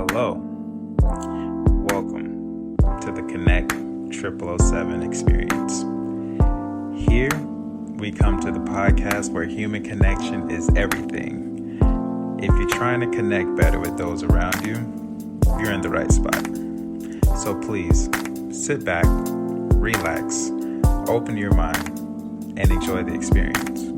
Hello, welcome to the Konnekt-000-7 experience. Here, we come to the podcast where human connection is everything. If you're trying to connect better with those around you, you're in the right spot. So please, sit back, relax, open your mind, and enjoy the experience.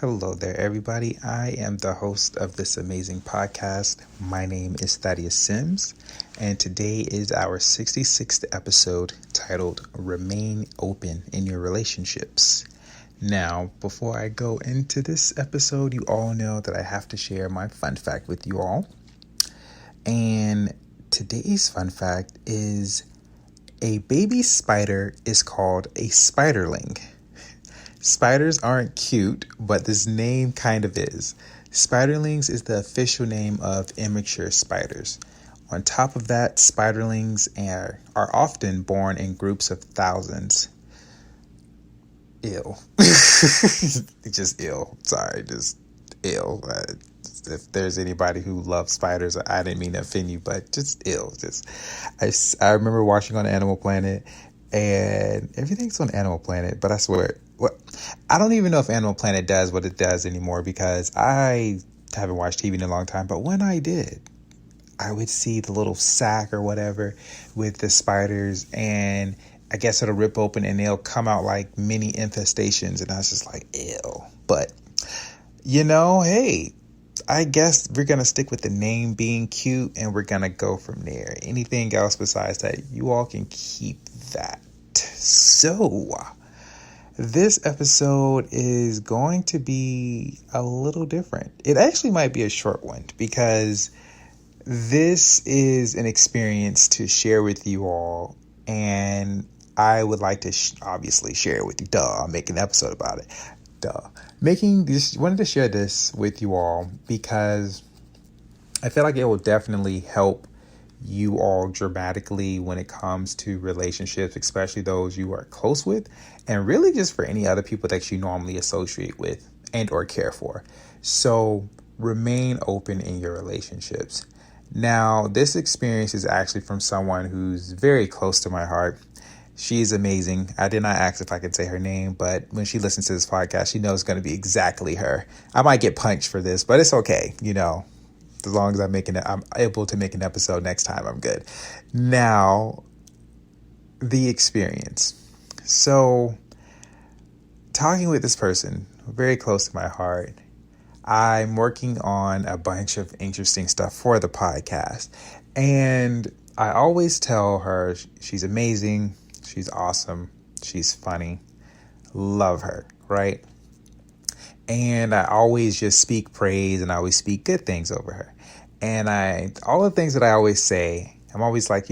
Hello there, everybody. I am the host of this amazing podcast. My name is Thaddeus Sims, and today is our 66th episode titled Remain Open in Your Relationships. Now, before I go into this episode, you all know that I have to share my fun fact with you all. And today's fun fact is a baby spider is called a spiderling. Spiders aren't cute, but this name kind of is. Spiderlings is the official name of immature spiders. On top of that, spiderlings are often born in groups of thousands. Ill. Just ill. Sorry, just ill. If there's anybody who loves spiders, I didn't mean to offend you, but just ill. I remember watching on Animal Planet, and everything's on Animal Planet, but I swear, I don't even know if Animal Planet does what it does anymore because I haven't watched TV in a long time. But when I did, I would see the little sack or whatever with the spiders, and I guess it'll rip open and they'll come out like mini infestations. And I was just like, ew. But, hey, I guess we're going to stick with the name being cute and we're going to go from there. Anything else besides that, you all can keep that. So, this episode is going to be a little different. It actually might be a short one because this is an experience to share with you all, and I would like to obviously share it with you. I'm making an episode about it. Wanted to share this with you all because I feel like it will definitely help you all dramatically when it comes to relationships, especially those you are close with, and really just for any other people that you normally associate with and or care for. So remain open in your relationships. Now, this experience is actually from someone who's very close to my heart. She's amazing. I did not ask if I could say her name, but when she listens to this podcast, she knows it's going to be exactly her. I might get punched for this, but it's okay. As long as I'm able to make an episode next time, I'm good. Now, the experience. So, talking with this person, very close to my heart, I'm working on a bunch of interesting stuff for the podcast. And I always tell her she's amazing, she's awesome, she's funny, love her, right? And I always just speak praise and I always speak good things over her. And all the things that I always say, I'm always like,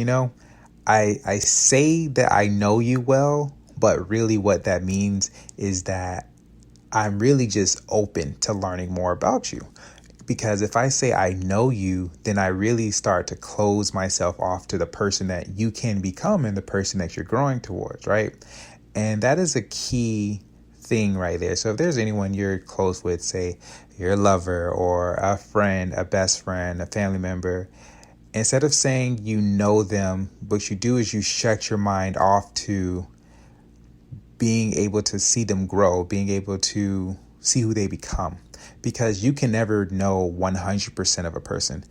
I say that I know you well, but really what that means is that I'm really just open to learning more about you. Because if I say I know you, then I really start to close myself off to the person that you can become and the person that you're growing towards, right? And that is a key thing right there. So if there's anyone you're close with, say your lover or a friend, a best friend, a family member, instead of saying you know them, what you do is you shut your mind off to being able to see them grow, being able to see who they become. Because you can never know 100% of a person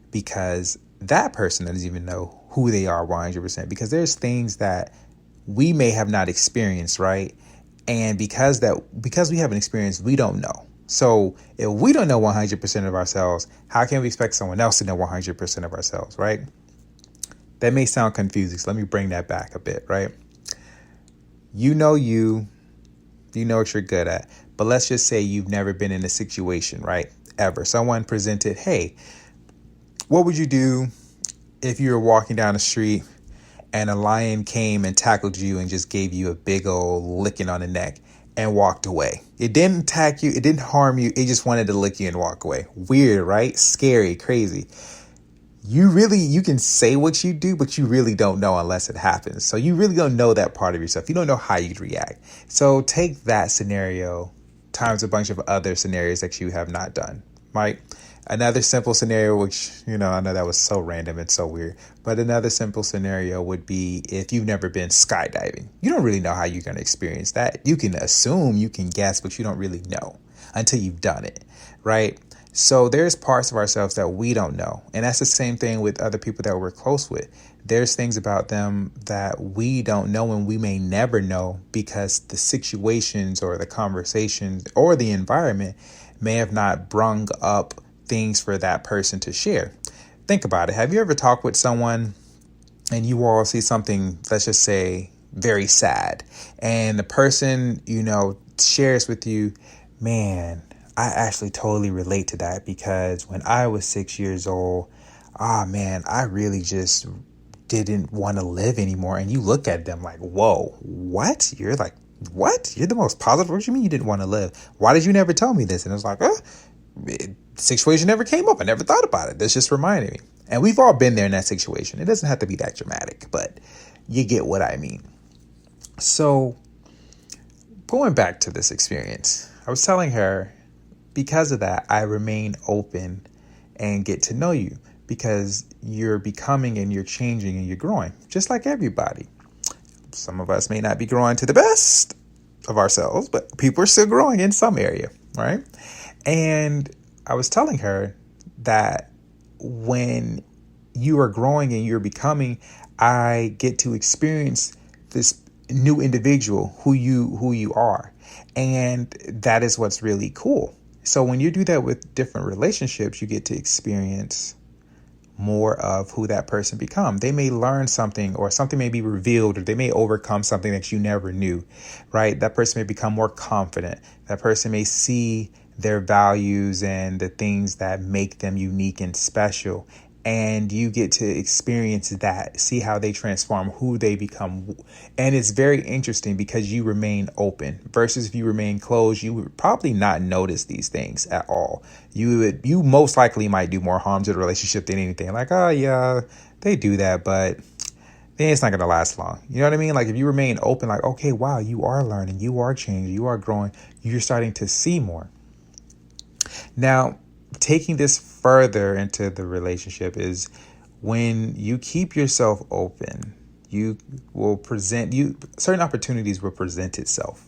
because that person doesn't even know who they are 100%, because there's things that we may have not experienced, right? And because we haven't experienced, we don't know. So if we don't know 100% of ourselves, how can we expect someone else to know 100% of ourselves, right? That may sound confusing, so let me bring that back a bit, right? You know what you're good at, but let's just say you've never been in a situation, right? Ever. Someone presented, hey, what would you do if you were walking down the street and a lion came and tackled you and just gave you a big old licking on the neck and walked away? It didn't attack you. It didn't harm you. It just wanted to lick you and walk away. Weird, right? Scary, crazy. you can say what you do, but you really don't know unless it happens. So you really don't know that part of yourself. You don't know how you'd react. So take that scenario times a bunch of other scenarios that you have not done, right? Another simple scenario, which, I know that was so random and so weird, but another simple scenario would be if you've never been skydiving. You don't really know how you're going to experience that. You can assume, you can guess, but you don't really know until you've done it, right? So there's parts of ourselves that we don't know. And that's the same thing with other people that we're close with. There's things about them that we don't know and we may never know because the situations or the conversations or the environment may have not brung up things for that person to share. Think about it. Have you ever talked with someone and you all see something, let's just say, very sad, and the person, shares with you, man, I actually totally relate to that because when I was 6 years old, man, I really just didn't want to live anymore. And you look at them like, whoa, what? You're like, what? You're the most positive. What do you mean you didn't want to live? Why did you never tell me this? And it's like, situation never came up. I never thought about it. This just reminded me. And we've all been there in that situation. It doesn't have to be that dramatic, but you get what I mean. So going back to this experience, I was telling her, because of that, I remain open and get to know you because you're becoming and you're changing and you're growing, just like everybody. Some of us may not be growing to the best of ourselves, but people are still growing in some area, right? And I was telling her that when you are growing and you're becoming, I get to experience this new individual who you are. And that is what's really cool. So when you do that with different relationships, you get to experience more of who that person become. They may learn something or something may be revealed or they may overcome something that you never knew, right? That person may become more confident. That person may see their values and the things that make them unique and special. And you get to experience that, see how they transform, who they become. And it's very interesting because you remain open versus if you remain closed, you would probably not notice these things at all. You most likely might do more harm to the relationship than anything. Like, oh yeah, they do that, but then it's not going to last long. You know what I mean? Like if you remain open, like, okay, wow, you are learning, you are changing, you are growing, you're starting to see more. Now, taking this further into the relationship is when you keep yourself open, certain opportunities will present itself.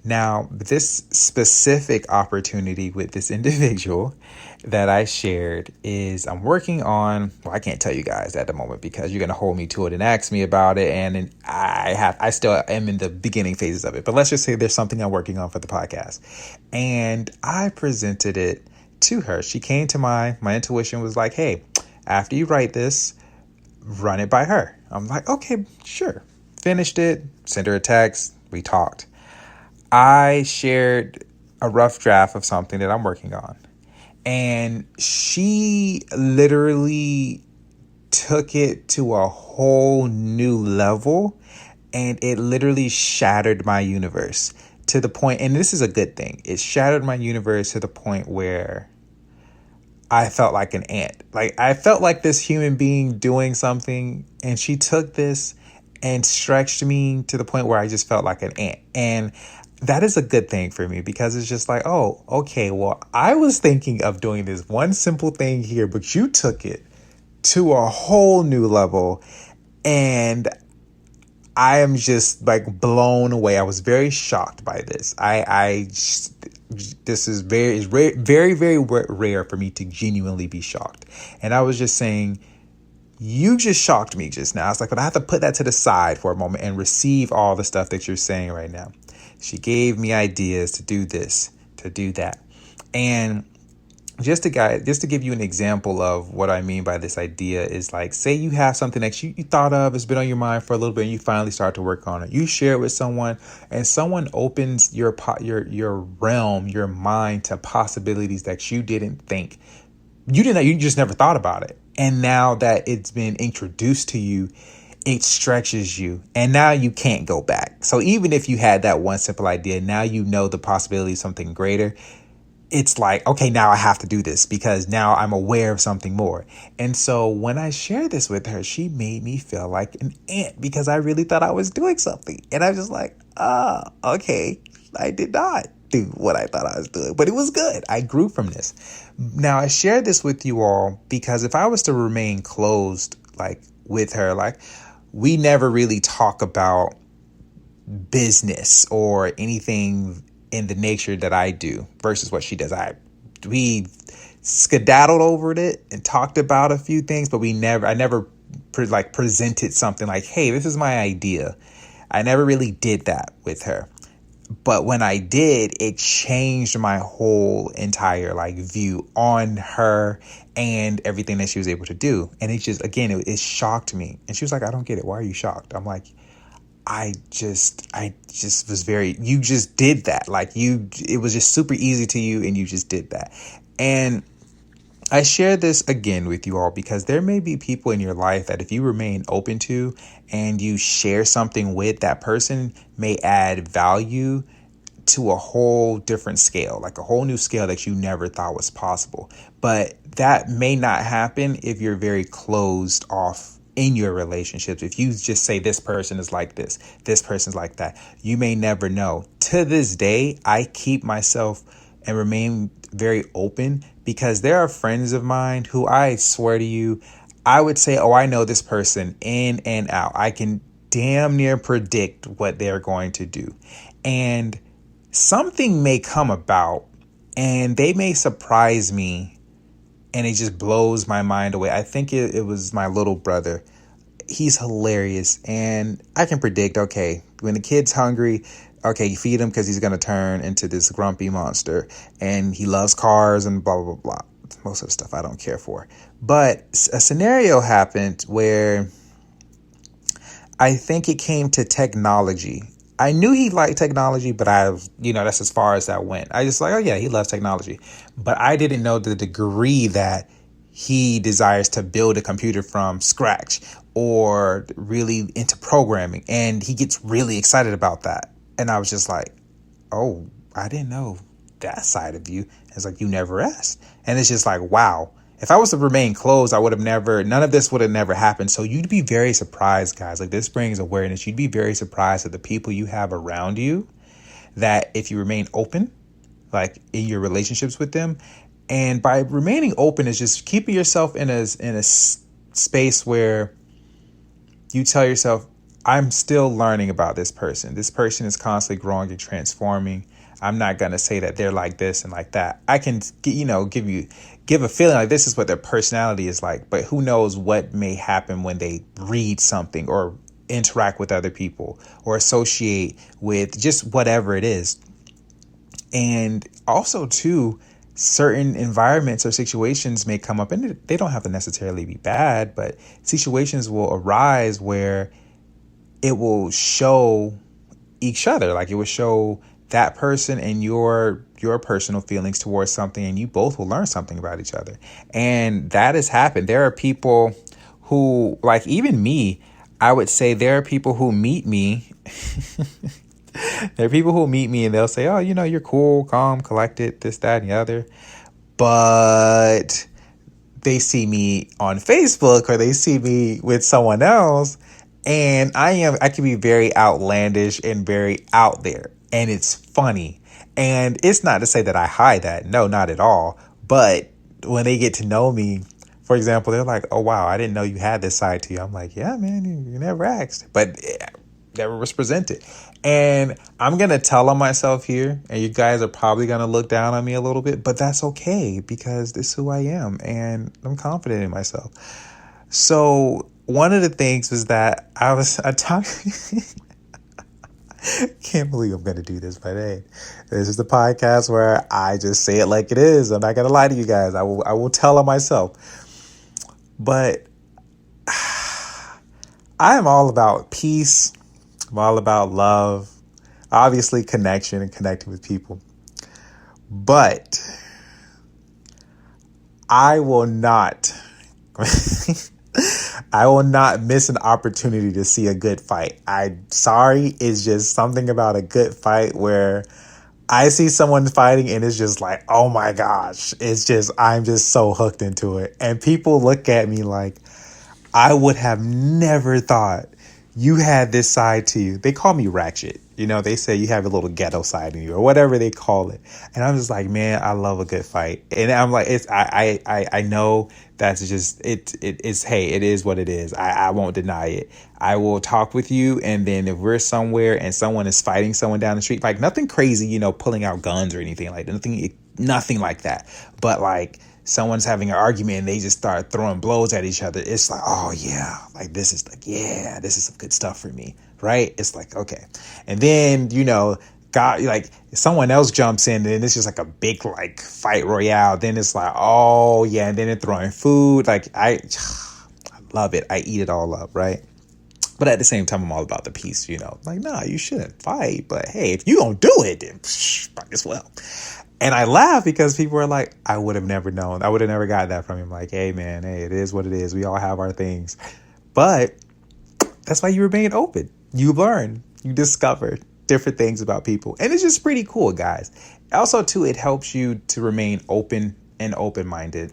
Now, this specific opportunity with this individual that I shared is I'm working on, well, I can't tell you guys at the moment because you're going to hold me to it and ask me about it. And I still am in the beginning phases of it, but let's just say there's something I'm working on for the podcast. And I presented it to her. She came to my intuition was like, hey, after you write this, run it by her. I'm like, okay, sure. Finished it, sent her a text, we talked. I shared a rough draft of something that I'm working on. And she literally took it to a whole new level. And it literally shattered my universe to the point, and this is a good thing, it shattered my universe to the point where I felt like an ant. Like I felt like this human being doing something, and she took this and stretched me to the point where I just felt like an ant. And that is a good thing for me because it's just like, oh, okay, well, I was thinking of doing this one simple thing here, but you took it to a whole new level. And I am just like blown away. I was very shocked by this. This is very rare for me to genuinely be shocked. And I was just saying, you just shocked me just now. I was like, but I have to put that to the side for a moment and receive all the stuff that you're saying right now. She gave me ideas to do this, to do that. And just to give you an example of what I mean by this idea is like, say you have something that you thought of, it's been on your mind for a little bit, and you finally start to work on it. You share it with someone, and someone opens your realm, your mind to possibilities that you didn't think. You just never thought about it. And now that it's been introduced to you, it stretches you, and now you can't go back. So even if you had that one simple idea, now you know the possibility of something greater. it's like, okay, now I have to do this because now I'm aware of something more. And so when I shared this with her, she made me feel like an ant because I really thought I was doing something. And I was just like, okay, I did not do what I thought I was doing, but it was good. I grew from this. Now I share this with you all because if I was to remain closed, like with her, like we never really talk about business or anything in the nature that I do versus what she does. We skedaddled over it and talked about a few things, but I never presented something like, hey, this is my idea. I never really did that with her. But when I did, it changed my whole entire view on her and everything that she was able to do. And it just, again, it shocked me. And she was like, I don't get it. Why are you shocked? I'm like, I just was you just did that. It was just super easy to you and you just did that. And I share this again with you all because there may be people in your life that if you remain open to and you share something with, that person may add value to a whole different scale, like a whole new scale that you never thought was possible. But that may not happen if you're very closed off in your relationships. If you just say this person is like this person's like that, you may never know. To this day, I keep myself and remain very open because there are friends of mine who I swear to you, I would say, oh, I know this person in and out. I can damn near predict what they're going to do. And something may come about and they may surprise me and it just blows my mind away. I think it was my little brother. He's hilarious. And I can predict, okay, when the kid's hungry, okay, you feed him because he's going to turn into this grumpy monster. And he loves cars and blah, blah, blah. Most of the stuff I don't care for. But a scenario happened where I think it came to technology. I knew he liked technology, but that's as far as that went. I just oh yeah, he loves technology. But I didn't know the degree that he desires to build a computer from scratch or really into programming. And he gets really excited about that. And I was just like, oh, I didn't know that side of you. It's like, you never asked. And it's just like, wow. If I was to remain closed, none of this would have never happened. So you'd be very surprised, guys. This brings awareness. You'd be very surprised at the people you have around you that if you remain open, in your relationships with them, and by remaining open is just keeping yourself in a space where you tell yourself, I'm still learning about this person. This person is constantly growing and transforming. I'm not going to say that they're like this and like that. I can, give a feeling like this is what their personality is like, but who knows what may happen when they read something or interact with other people or associate with just whatever it is. And also too, certain environments or situations may come up and they don't have to necessarily be bad, but situations will arise where it will show each other. It will show that person and your personal feelings towards something, and you both will learn something about each other. And that has happened. There are people who, even me, I would say there are people who meet me. There are people who meet me and they'll say, oh, you're cool, calm, collected, this, that, and the other. But they see me on Facebook or they see me with someone else, and I can be very outlandish and very out there. And it's funny. And it's not to say that I hide that. No, not at all. But when they get to know me, for example, they're like, oh, wow, I didn't know you had this side to you. I'm like, yeah, man, you never asked. But it never was presented. And I'm going to tell on myself here. And you guys are probably going to look down on me a little bit. But that's okay because this is who I am. And I'm confident in myself. So one of the things was that I talked... Can't believe I'm going to do this, but hey, this is the podcast where I just say it like it is. I'm not going to lie to you guys. I will tell on myself. But I am all about peace. I'm all about love, obviously connection and connecting with people. But I will not miss an opportunity to see a good fight. It's just something about a good fight where I see someone fighting and it's just like, oh my gosh, I'm just so hooked into it. And people look at me like, I would have never thought you had this side to you. They call me ratchet. They say you have a little ghetto side in you or whatever they call it. And I'm just like, man, I love a good fight. And I'm like, I know that's just, it's, hey, it is what it is. I won't deny it. I will talk with you. And then if we're somewhere and someone is fighting someone down the street, like nothing crazy, pulling out guns or anything like that, nothing like that. But like, someone's having an argument and they just start throwing blows at each other. It's like, oh yeah, like this is some good stuff for me, right? It's like, okay. And then, God, like someone else jumps in and it's just like a big like fight royale. Then it's like, oh yeah. And then they're throwing food. Like I love it. I eat it all up, right? But at the same time, I'm all about the peace, like, nah, you shouldn't fight. But hey, if you don't do it, then might as well. And I laugh because people are like, I would have never known. I would have never got that from him. Like, hey, man, hey, it is what it is. We all have our things. But that's why you remain open. You learn. You discover different things about people. And it's just pretty cool, guys. Also, too, it helps you to remain open and open-minded.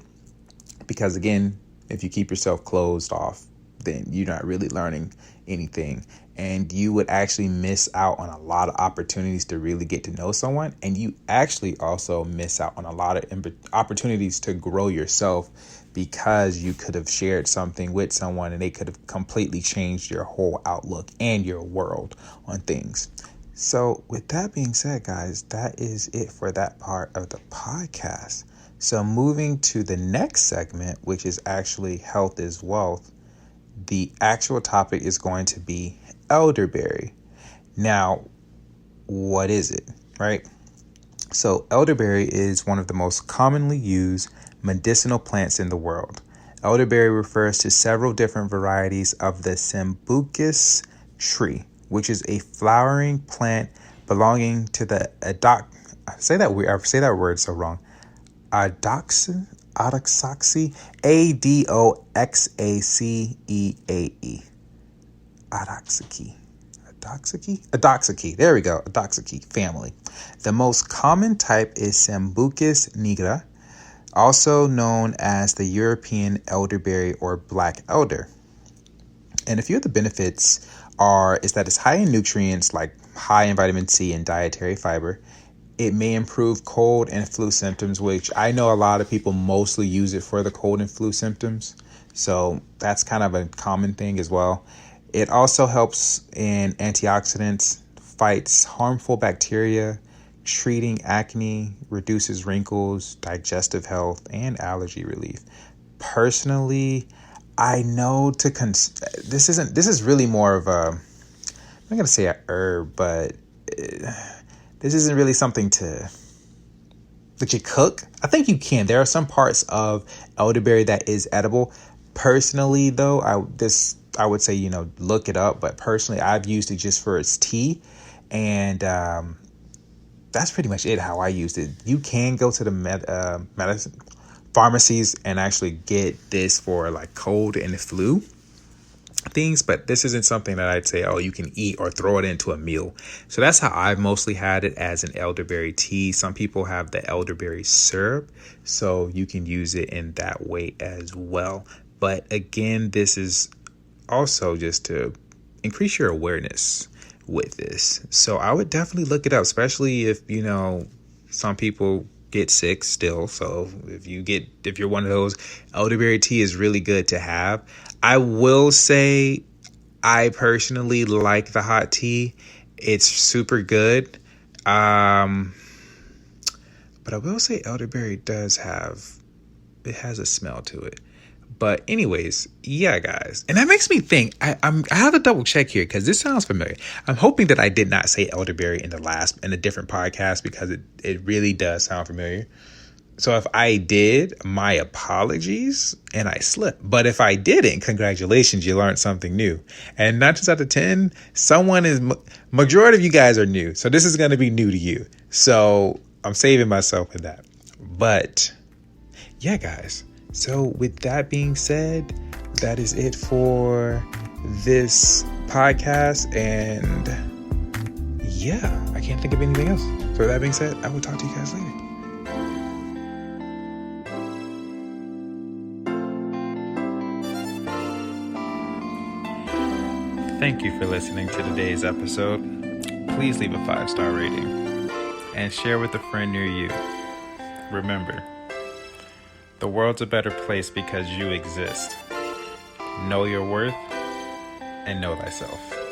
Because, again, if you keep yourself closed off, then you're not really learning anything. And you would actually miss out on a lot of opportunities to really get to know someone. And you actually also miss out on a lot of opportunities to grow yourself because you could have shared something with someone and they could have completely changed your whole outlook and your world on things. So with that being said, guys, that is it for that part of the podcast. So moving to the next segment, which is actually health is wealth. The actual topic is going to be elderberry. Now, what is it, right? So elderberry is one of the most commonly used medicinal plants in the world. Elderberry refers to several different varieties of the sambucus tree, which is a flowering plant belonging to the I say that word so wrong. Adoxaceae, Adoxaceae. Adoxaceae. There we go. Adoxaceae family. The most common type is Sambucus nigra, also known as the European elderberry or black elder. And a few of the benefits is that it's high in nutrients like high in vitamin C and dietary fiber. It may improve cold and flu symptoms, which I know a lot of people mostly use it for the cold and flu symptoms. So that's kind of a common thing as well. It also helps in antioxidants, fights harmful bacteria, treating acne, reduces wrinkles, digestive health, and allergy relief. Personally, I know this is really more of a, I'm not going to say a herb, but this isn't really something that you cook. I think you can. There are some parts of elderberry that is edible. Personally, though, I would say, look it up. But personally, I've used it just for its tea. And that's pretty much it, how I used it. You can go to the medicine pharmacies and actually get this for like cold and the flu things, but this isn't something that I'd say, oh, you can eat or throw it into a meal. So that's how I've mostly had it, as an elderberry tea. Some people have the elderberry syrup, so you can use it in that way as well. But again, this is also just to increase your awareness with this. So I would definitely look it up, especially if, some people get sick still. So if you're one of those, elderberry tea is really good to have. I will say I personally like the hot tea. It's super good. But I will say elderberry has a smell to it. But anyways, yeah, guys. And that makes me think, I have to double check here because this sounds familiar. I'm hoping that I did not say elderberry in a different podcast, because it really does sound familiar. So if I did, my apologies, and I slipped. But if I didn't, congratulations, you learned something new. And not just out of 10, majority of you guys are new. So this is going to be new to you. So I'm saving myself for that. But yeah, guys. So with that being said, that is it for this podcast. And yeah, I can't think of anything else. So with that being said, I will talk to you guys later. Thank you for listening to today's episode. Please leave a 5-star rating and share with a friend near you. Remember, the world's a better place because you exist. Know your worth and know thyself.